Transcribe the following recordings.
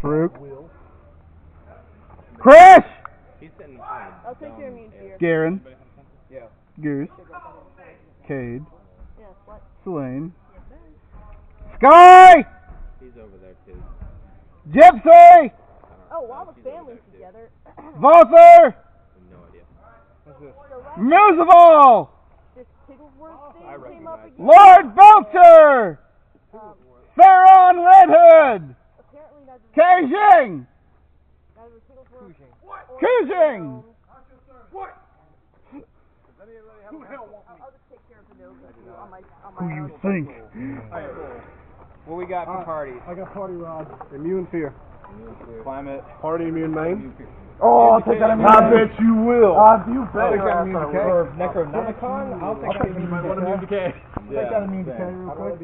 Farouk. Chris! I'll take your immune fear. Garen. Yeah. Goose. Cade. Yes, what? Selene. Sky! He's over there too. Gypsy! Oh, while the family's together. Vother! No idea. So Musival! this Pigglesworth thing came up again. Lord Belcher! Theron Redhood! Apparently neither Keijing! Pigglesworth Keijing! What? Who the hell wants me? I'll just take care of the nose on my Who you think? What we got for parties? I got party rod. Immune fear. Climate. Party immune main. Oh, I'll take that immune. I bet you will. You bet. Take that immune decay. Or Necronomicon? I'll take that immune decay. Immune decay. Take that immune decay real quick.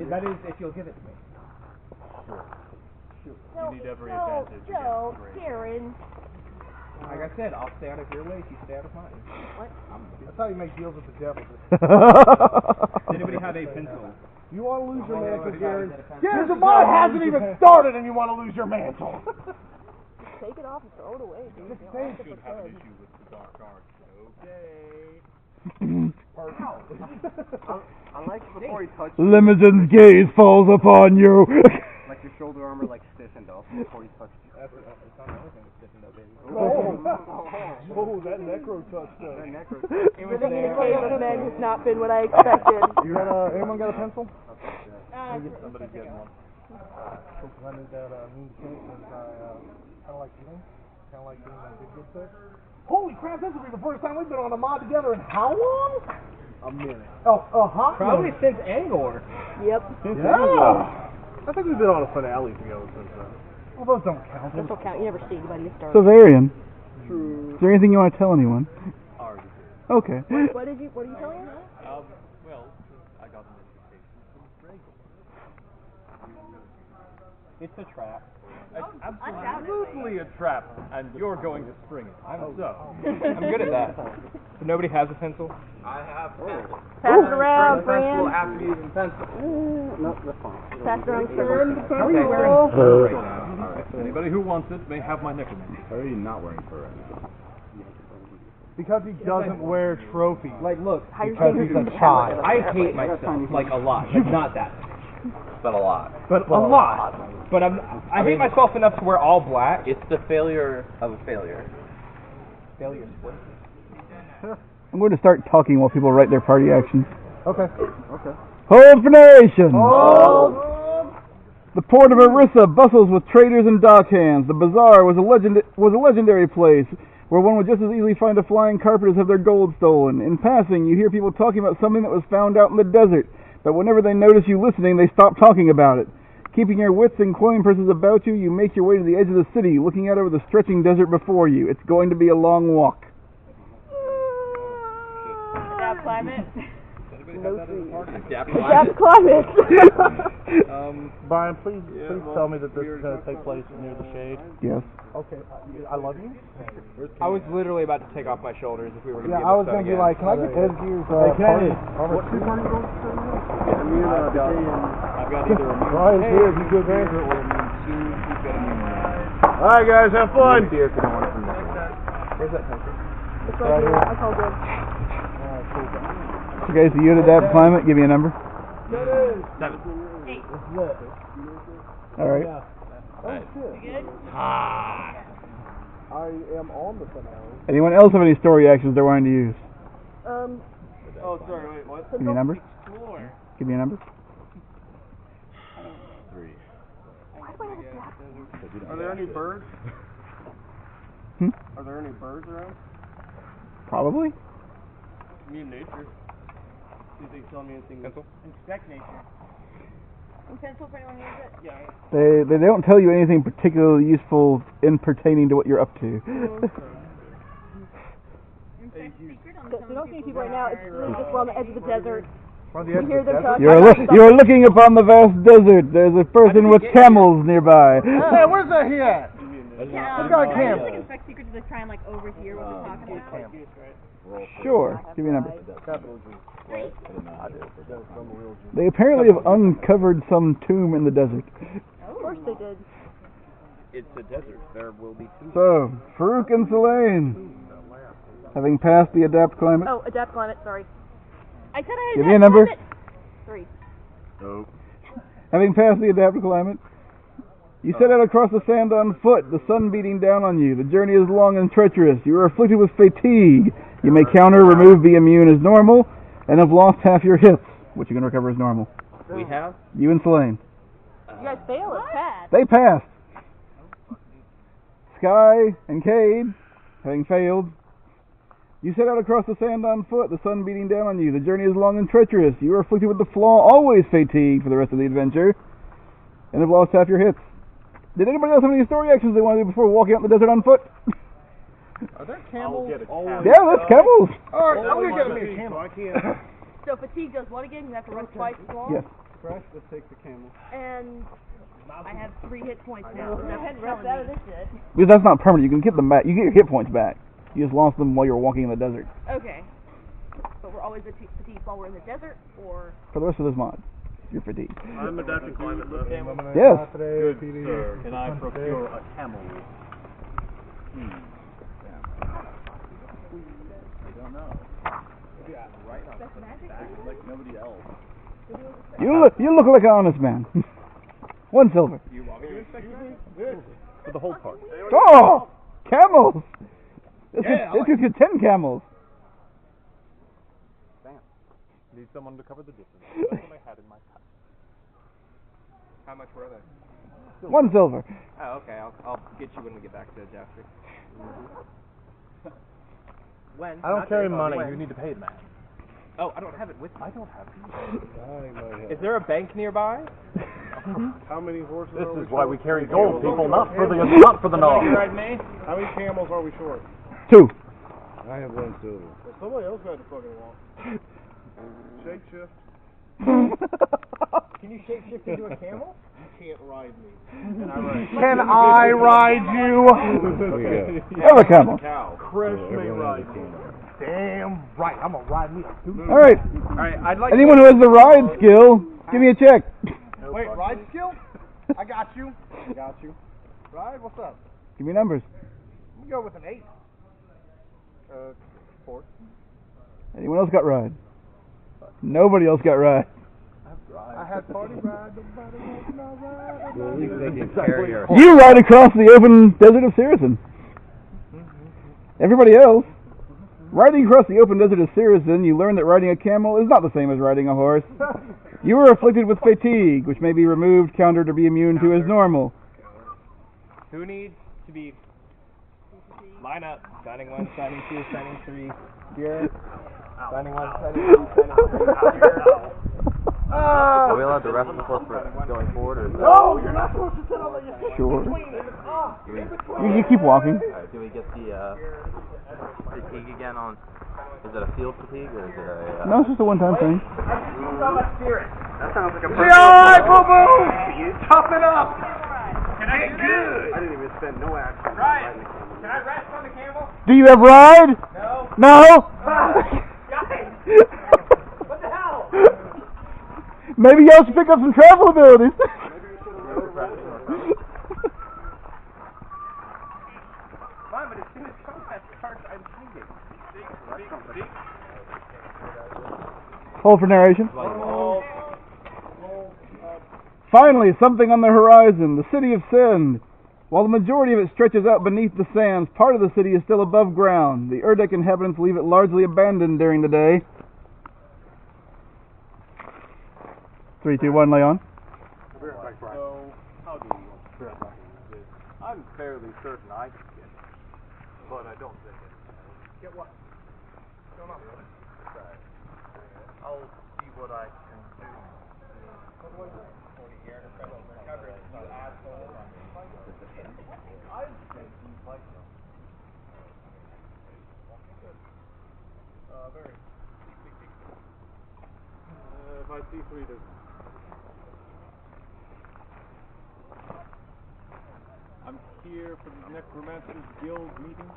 That is if you'll give it to me. You need every advantage. Joe, Karen. Like I said, I'll stay out of your way if you stay out of mine. What? That's how you make deals with the devil. Does anybody have a pencil? You want to lose your mantle, Garen? Garen, the ball hasn't even started and you want to lose your mantle. Take it off and throw it away, dude. Just say you should have an issue with the dark arts. Okay. Unlike before he touched Limogen's gaze falls upon you. like your shoulder armor like stiffened up before he touched you. That's not everything that's stiffened up, baby. Oh, that necro touch stuff. That necro. Living in a cave of men has not been what I expected. You got anyone got a pencil? Somebody's getting one. I need that immune decay because I kind of like eating. Kind of like eating like good stuff. Holy crap, this will be the first time we've been on a mod together in how long? A minute. Oh, a hot Probably minute. since Angor. Yep. Yeah. I think we've been on a finale together since then. Well, those don't count. This will count. You never see anybody start. So, Varian, True. is there anything you want to tell anyone? Okay. What are you telling him? Well, I got an invitation from Dragel. It's a trap. Absolutely a trap, and you're going to spring it. I'm good at that. So nobody has a pencil? I have pencil. Pass it around, Pencil friend. after using pencil. No, that's fine. Pass it around, friend. How are you wearing fur right now? Alright, anybody who wants it may have my necromancy. How are you not wearing fur right now? Because he doesn't wear trophies. Like, look, Because he's a child. I hate myself, like a lot, but not that much. But a lot. But a lot. But I hate myself enough to wear all black. It's the failure of a failure. Failure split. I'm going to start talking while people write their party actions. Okay. Hold for narration! The port of Orissa bustles with traders and dockhands. The bazaar was a legendary place where one would just as easily find a flying carpet as have their gold stolen. In passing, you hear people talking about something that was found out in the desert, but whenever they notice you listening, they stop talking about it. Keeping your wits and coin purses about you, you make your way to the edge of the city, looking out over the stretching desert before you. It's going to be a long walk. Adapt climate. Adapt Adapt climate. Brian, please tell me that this is going to take place near the shade. Yes. Okay. I love you. I was literally about to take off my shoulders if we were going to Yeah, I was going to be like, can I get Edgegear's party? I've got either a Brian's here. He's good man. Alright, guys, have fun. Where's that pencil? It's right here. I called it. So guys, do you adapt climate? Give me a number. 7. 8. Alright. Oh, shit. You good? Ah. I am on the finale. Anyone else have any story actions they're wanting to use? Oh, sorry, wait, what? Give me a number. Explore. Give me a number. 3. Why do I have adapt? Are there any birds? Hmm? Are there any birds around? Probably. Me in nature. Do you think tell me anything? Pencil? Inspect nature. Pencil for anyone use it? Yeah. They don't tell you anything particularly useful in pertaining to what you're up to. So we don't see people right now. It's really just we're on the edge of the desert. On the We edge hear of the them desert? talking. You're looking upon the vast desert. There's a person with camels nearby. Hey, where's that he at? Yeah, Who's got a I camel? just think Inspect Secrets is like trying like overhear what they're talking about. Sure. Give me a number. Capital G. They apparently have uncovered some tomb in the desert. Of course they did. It's a desert. There will be two. So, Farouk and Selene, having passed the adapt climate. Oh, adapt climate, sorry. I said I had Give me a number. climate. 3. Oh. Having passed the adapted climate, you set out across the sand on foot, the sun beating down on you. The journey is long and treacherous. You are afflicted with fatigue. You may counter, remove, be immune as normal, and have lost half your hits, which you can recover as normal. We have? You and Selene. You guys fail or pass? They passed. Sky and Cade, having failed, you set out across the sand on foot, the sun beating down on you. The journey is long and treacherous. You are afflicted with the flaw, always fatigued for the rest of the adventure, and have lost half your hits. Did anybody else have any story actions they want to do before walking out in the desert on foot? Are there camels? Yeah, that's camels. Alright, I'm gonna get me a camel. I can't. So fatigue does what again? You have to run twice as long? Yes. Crash, let's take the camel. And I have 3 hit points now. So I hadn't run out of this shit. Because that's not permanent. You can get them back. You get your hit points back. You just lost them while you were walking in the desert. Okay. But we're always fatigued while we're in the desert, or? For the rest of this mod, you're fatigued. I'm adapting climate, though. Yes. Good, sir. Can I procure a camel? I don't know. Right on That's magic? like nobody else. You look like an honest man. 1 silver. You want me to inspect that? For the whole part. Oh! Camels! This could get 10 camels. Need someone to cover the difference. That's what I had in my pack. How much were they? 1 silver. Oh, okay. I'll get you when we get back to Jaffrey. When? I don't Not carry today, money. when? You need to pay the man. Oh, I don't have it with me. I don't have it. Is there a bank nearby? How many horses This are we is why short? we carry gold, people, not for the knob. You ride me? How many camels are we short? 2. I have 1 silver. Well, somebody else got to fucking walk. Shake shift. Can you shape shift into a camel? You can't ride me. Can I ride you? Have a camel. Chris may ride me. Damn right. I'm gonna ride me. Alright. Alright, I'd like Anyone who has the ride skill, give me a check. Wait, ride skill? I got you. Ride, what's up? Give me numbers. Let me go with an 8. 4. Anyone else got ride? Nobody else got ride. I had party ride, nobody wants my ride. Well, at least they can carry her. You ride across the open desert of Sirison. Everybody else, riding across the open desert of Sirison, you learn that riding a camel is not the same as riding a horse. You are afflicted with fatigue, which may be removed, countered, or be immune to as normal. Who needs to be... Line up. Signing 1, signing 2, signing 3. Here. Signing 1, signing 2, signing 3. Here. Are we allowed to rest before going forward, or is that... No, you're not supposed to sit on the Sure. You keep walking. Alright, do we get the fatigue again on... Is it a field fatigue, or is it a... No, it's just a one-time thing. That sounds like a... alright, boo-boo! You toughen up! Can I get good? I didn't even spend no action. Right. Can I rest on the camel? Do you have ride? No. No? Guys! What the hell? Maybe you should pick up some travel abilities. Fine, but as soon as combat starts, I'm thinking. Hold for narration. Finally, something on the horizon, the city of Send. While the majority of it stretches out beneath the sands, part of the city is still above ground. The Urdek inhabitants leave it largely abandoned during the day. 3, 2, 1, Leon. So, how do you want to practice this? I'm fairly certain I can get it, but I don't think it. Get what? What's going on? I'll see what I can do. I think you might know. Very. If I see 3, there's... I'm here for the Necromancer's Guild meeting.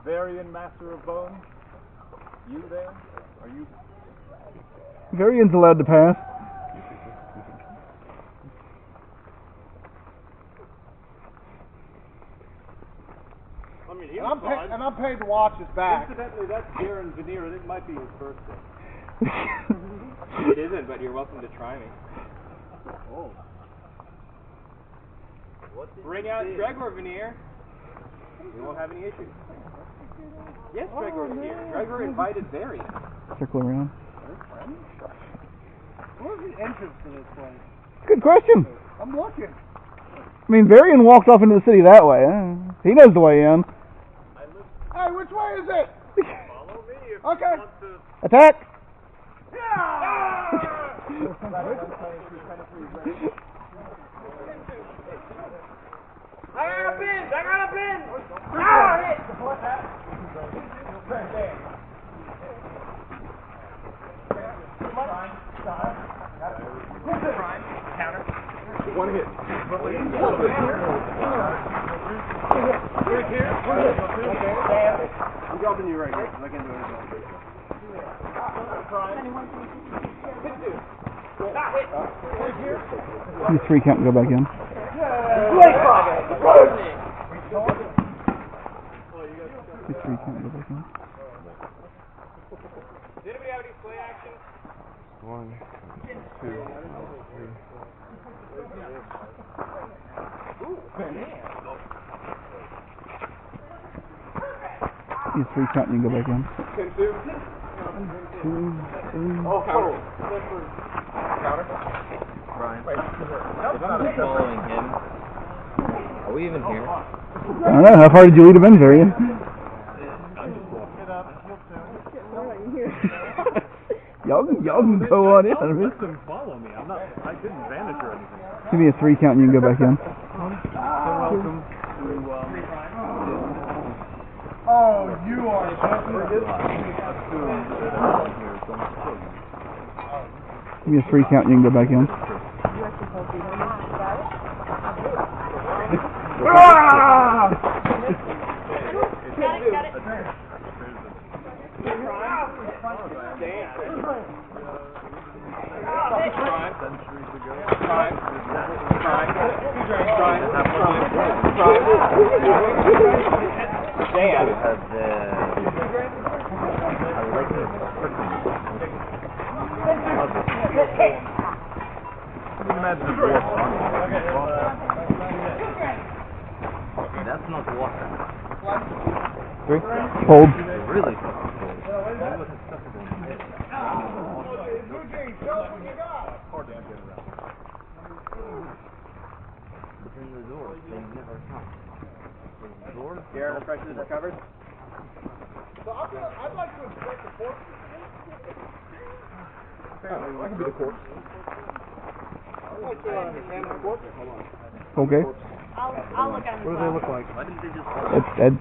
Varian Master of Bone. You there? Are you... Varian's allowed to pass. mean, he And was fine. I'm paid to watch his back. Incidentally, that's Garen Veneer, and it might be his birthday. It isn't, but you're welcome to try me. Oh. Bring out Gregor Veneer. We won't have any issues. Yes, Gregor Veneer. Gregor invited Varian. Circle around. Where's the entrance to this place? Good question. I'm looking. I mean, Varian walked off into the city that way. He knows the way in. Hey, which way is it? Follow me if Okay. you want to. Attack! I got a pin! Ah, hit! One hit. I'm dropping you right here. I can't do anything. You 3 count and go back in. Does You 3 count and go back in. anybody have any play action? 1, 2, 3. You 3 count and you go back in. 2, 3. Oh, counter. Brian. If I'm just following him, are we even here? I don't know. How far did you lead him in, Varian? Y'all can go on in. Let them follow me. I didn't vanish or anything. Give me a 3 count and you can go back in. Welcome to, Oh, you are. Give me a 3 count and you can go back in. Ah! Got it. That's not water. 3. Hold. Really? Between the doors, they never come. The doors? Garen, the pressure is recovered. So I'd like to inspect the corpse. I can be the corpse. I'd like to examine the corpse. Okay. I'll look at him. What do they look like? Why didn't they just...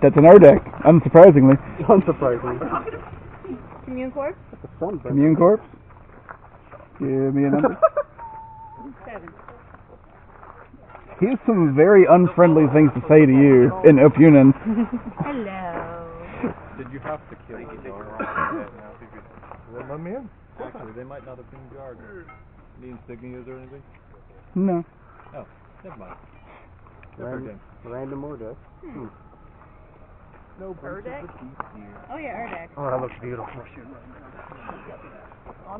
That's an Erdek, unsurprisingly. Unsurprising. Commune corpse? Commune corpse? Give me a number. 7. He has some very unfriendly things to say to you in Opunin. Hello. Did you have to kill the guard? Let me in. Actually, they might not have been guards. Any insignias or anything? No. Oh, never mind. Random order. No Erdek? Oh yeah, Erdek. Oh, that looks beautiful.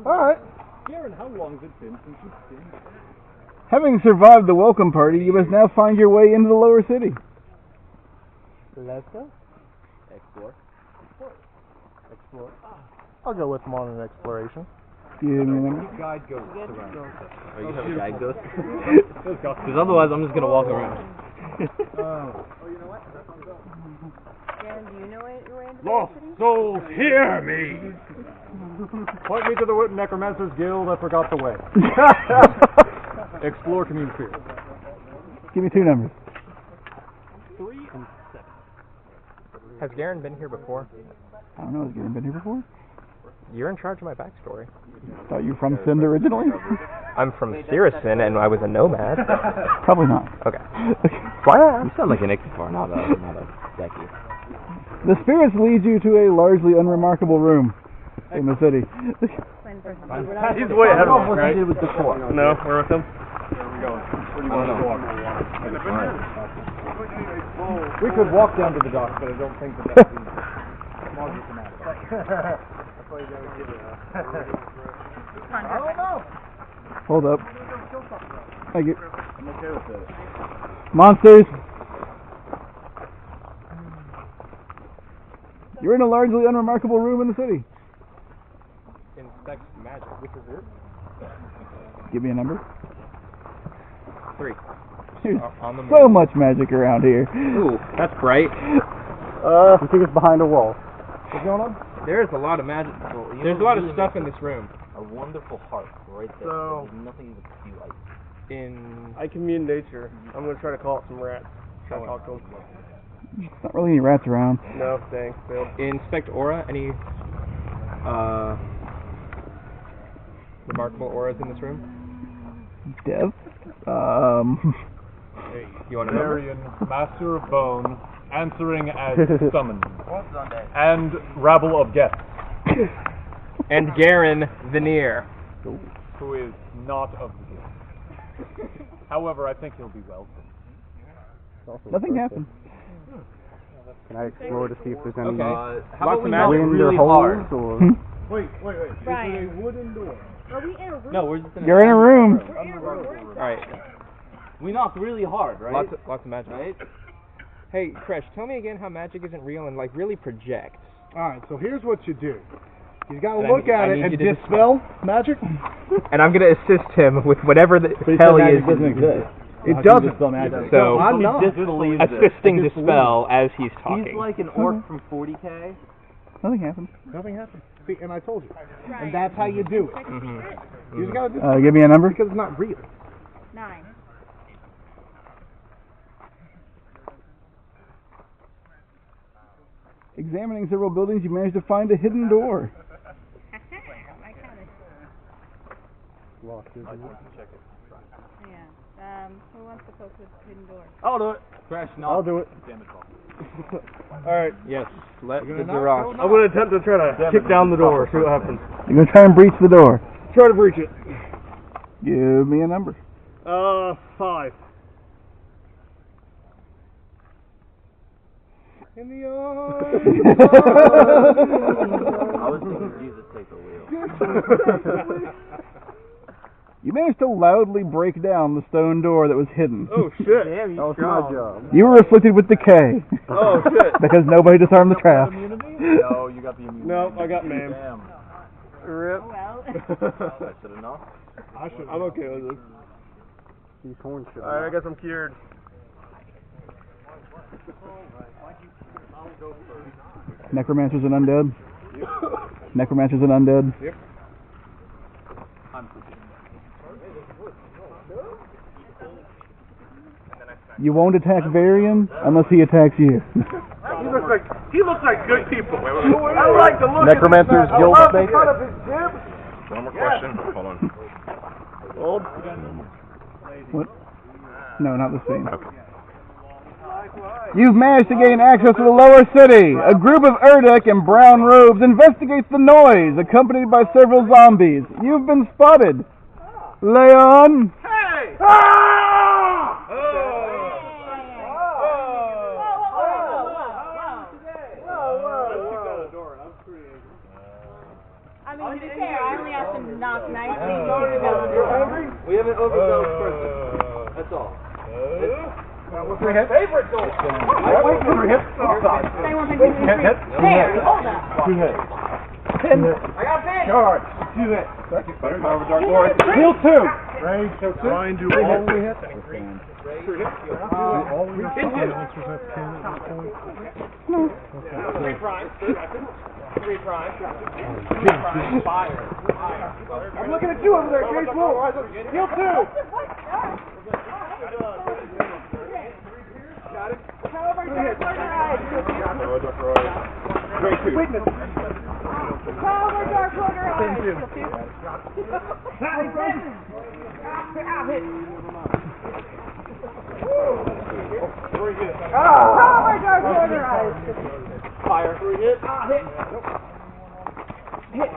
Alright. Garen, how long has it been since you've been here? Having survived the welcome party, you must now find your way into the lower city. Let's go. Explore. Explore. I'll go with him on an exploration. Give me a number. Guide ghosts around. Are you have a guide ghost? Because otherwise I'm just going to walk around. Dan, do you know your way into the Lost city? souls, hear me! Point me to the Necromancer's Guild, I forgot the way. Explore commune sphere. Give me 2 numbers. 3 and 7. Has Garen been here before? I don't know, has Garen been here before? You're in charge of my backstory. Thought you were from Sind originally? I'm from Sirisin, and I was a nomad. Probably not. Okay. Why not? You sound like an Ixatar, not a Decky. The spirits lead you to a largely unremarkable room in the city. Plan for him. He's way ahead of me, right? with the fort. No, we're with him. Where are we going? Where do you want to walk? We could walk down to the dock, but I don't think that would be smart enough. That's why you gotta give it I don't know. Hold up. Thank you. I'm okay with it. Monsters! You're in a largely unremarkable room in the city. Inspect magic. Which is it? Give me a number. 3. There's On the so much magic around here. Ooh, that's bright. I think it's behind a wall. What's going on? There's a lot of magic. There's a lot of stuff in this room. A wonderful heart right there. So- There's nothing but you like. I commune nature. I'm gonna try to call up some rats. Try to talk to them. There's not really any rats around. No, dang, failed. Inspect aura. Any remarkable auras in this room? Dev? You want to know? Varian, Master of Bone, answering as summoned. And rabble of guests, And Garen Veneer. who is not of the guild. However, I think he'll be welcome. Nothing happened. Can I explore to see if there's any Okay. How Lots about of we magic. knock wind or really holes hard? or? Wait. Brian. Is it a wooden door? Are we in a room? No, we're just in You're in a room. We're in a room. We're inside. Alright. We knock really hard, right? Lots of magic. Right? Hey, Kresh, tell me again how magic isn't real and like really projects. Alright, so here's what you do. You gotta And look I at it need and you to dispel magic. And I'm gonna assist him with whatever the hell he is. exist. It doesn't. So I'm not. Disbelieve it. assisting dispel as he's talking. He's like an orc from 40K. Nothing happened. Nothing happened. See, and I told you. Right. And that's how you do it. Mhm. You just gotta do Give me a number. because it's not real. 9. Examining several buildings, you managed to find a hidden door. I counted. Locked, isn't it? Yeah. Who wants to poke the hidden door? I'll do it. Crash, I'll do it. Alright. Yes, let the knock? Duras. I'm gonna attempt to try to kick down the door, see what happens. You're gonna try and breach the door. Try to breach it. Give me a number. 5. In the arms. I was thinking Jesus take the wheel. You managed to loudly break down the stone door that was hidden. Oh shit. That was my job. You were afflicted with decay. Oh shit. Because nobody disarmed the trap. No, you got the immunity. No, I got maimed. Damn. Rip. Oh well. That's it enough? I'm okay with this. These horns should. Alright, I guess I'm cured. Necromancers and undead. Necromancers and undead. Yep. You won't attack Varian unless he attacks you. He looks like good people. I like the look Necromancers of his Guild I love the Snake? cut of his jib. One more question. Hold on. Old. What? No, not the same. You've managed to gain access to the lower city. A group of Erdek in brown robes investigates the noise, accompanied by several zombies. You've been spotted. Leon! Hey! I mean, to be fair, I only asked him to knock nicely. We have an overdosed person. That's all. What's my favorite door? I wait for him. Anyone can give me a free. There, hold up. 2 hits. I got pinned. Charge. 2 hits. Second. Power of Dark Lord. Heal 2. Range. So 2. Mine do all we hit. All we hit. 3 prime. 3 prime. 3 prime. Fire. I'm looking at you over there, Grace Roll. Heal 2. Got it. However, Dark Lord eyes. Great witness. However, Dark Lord eyes. I'll hit. However, Dark Lord eyes. Fire. 3 hit. Hit. Hit.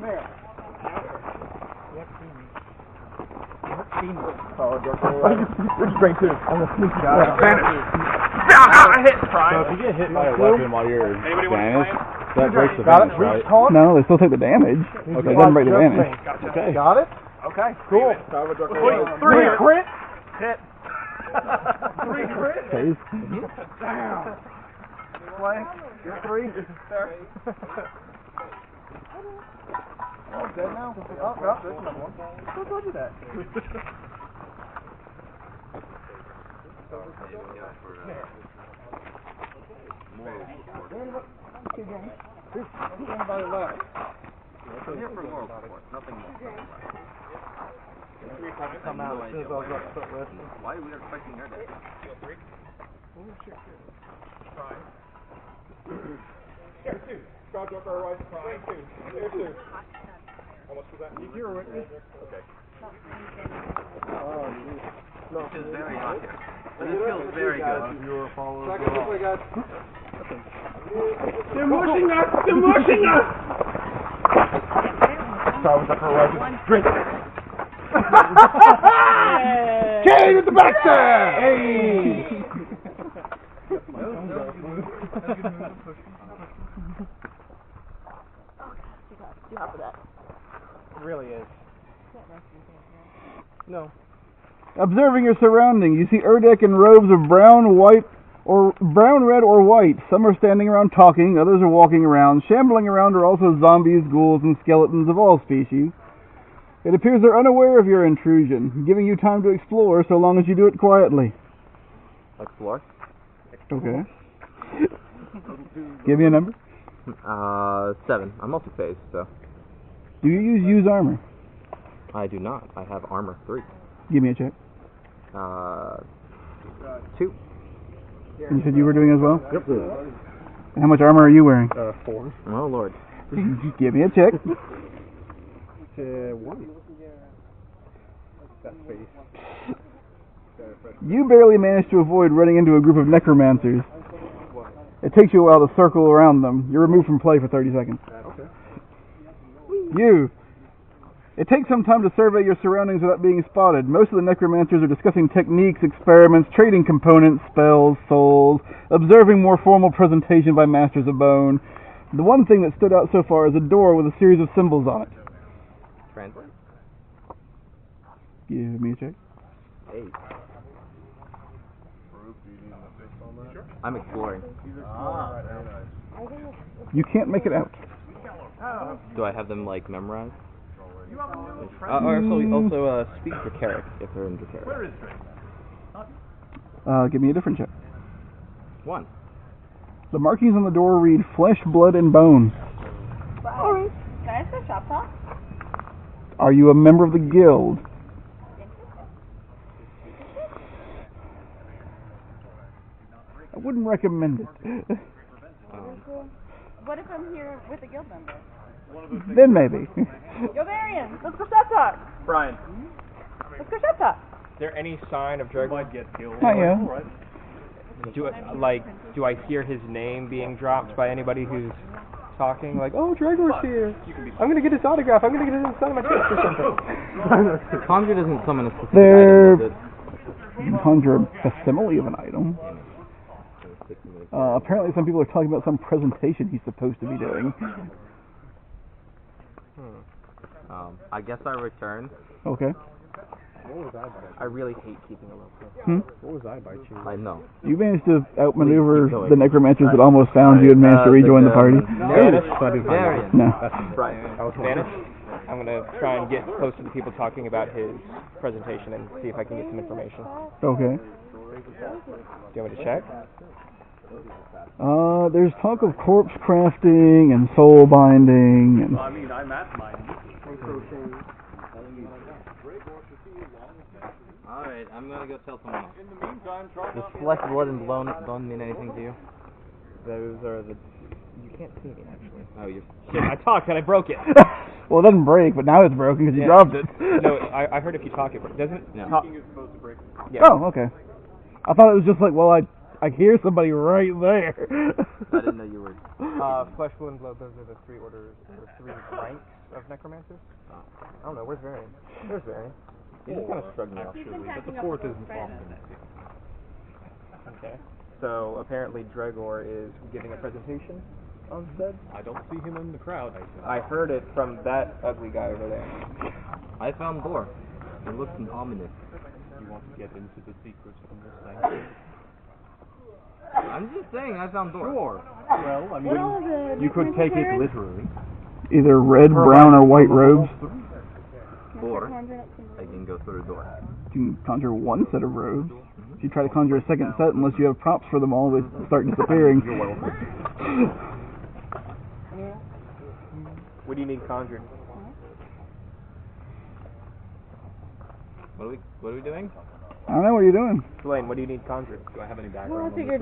There. Just drink two. I'm gonna sneak you out. I hit Prime. So if you get hit by a weapon while you're Anybody want to vanished, play? that breaks the Got it? vanish, right? Call it? No, they still take the damage. It doesn't break the damage. Okay. Got it? Okay. Cool. Three crit. hit. 3 crit. Phase. Damn. Play. You're 3. There. Oh, dead now? Oh, no, there's another one. Who told you that? Come out as soon as I was about to start wrestling. Why are we expecting her to? Here, 2. Shards of Orn, Prime 2. Here, 2. How much was that? You're with me? Okay. This is very hot here. But this feels very good. They're mushing us! They're mushing us! Shards of Orn. Drink. Kane with the backstab! Hey! Too hot for that. It really is. No. Observing your surroundings, you see Erdek in robes of brown, white, or brown, red, or white. Some are standing around talking, others are walking around. Shambling around are also zombies, ghouls, and skeletons of all species. It appears they're unaware of your intrusion, giving you time to explore so long as you do it quietly. Explore. Okay. Give me a number. 7. I'm also phased, so. Do you use armor? I do not. I have armor 3. Give me a check. 2. And you said you were doing as well? Yep. And how much armor are you wearing? 4. Oh, Lord. Give me a check. 1. That face. You barely manage to avoid running into a group of necromancers. It takes you a while to circle around them. You're removed from play for 30 seconds. Okay. You. It takes some time to survey your surroundings without being spotted. Most of the necromancers are discussing techniques, experiments, trading components, spells, souls, observing more formal presentation by masters of bone. The one thing that stood out so far is a door with a series of symbols on it. Translate. Give me a check. 8. I'm exploring. You can't make it out. Do I have them, like, memorized? Also, speak for Carrick, if they're in Carrick. Give me a different check. 1. The markings on the door read flesh, blood, and bone. Bye. Can I ask a shop talk? Are you a member of the guild? I wouldn't recommend it. What if I'm here with a guild member? Then maybe. Yo, Marion, let's go shop talk. Brian, Let's go shop talk. is there any sign of Drake? Might get killed. Not yet. Do I hear his name being dropped by anybody who's talking? Like, oh, Dragor's here. I'm gonna get his autograph. I'm gonna get his sign on my chest or something. Conjure doesn't summon a specific They're- item, does it? You can conjure a facsimile of an item. Apparently some people are talking about some presentation he's supposed to be doing. I guess I return. Okay. What was I by? I really hate keeping a low profile. What was I by cheating? I know. You managed to outmaneuver the necromancers that almost found you and managed to rejoin the party. Varian. No. Right. Vanish. I'm gonna try and get close to the people talking about his presentation and see if I can get some information. Okay. Do you want me to check? There's talk of corpse crafting and soul binding and I mean, I'm at mine. Alright, I'm gonna go tell someone else. In the meantime, try Does not to flesh, blood, and bone mean anything to you? Those are the. You can't see me actually. Oh, you're... Shit, I talked and I broke it. well, it doesn't break, but now it's broken because you Yeah. dropped it. No, I heard if you talk it doesn't. No. Talk, is supposed to break. yeah. Oh, okay. I thought it was just like, well, I hear somebody right there. I didn't know you were... Flesh, blood, and blood. Those are the 3 orders or 3 ranks of necromancers. I don't know. Where's Varian? There's Varian. He's just kind of shrugging off. He's been But packing the up fourth with isn't friends. often that big. Okay. So apparently Dregor is giving a presentation on said. I don't see him in the crowd. I heard it from that ugly guy over there. I found door. It looks ominous. You want to get into the secrets of this thing? I'm just saying, I found door. Sure. Well, I What all mean, the you could take it necklaces literally. Either red, brown, or white robes. Or conjuring up some I can go through the door. You can conjure one set of robes. If you try to conjure a second set, unless you have props for them all, they start disappearing. You're welcome. What do you need conjured? What are we doing? I don't know what you're doing. Blaine, what do you need conjured? Do I have any Well, I background on this? figured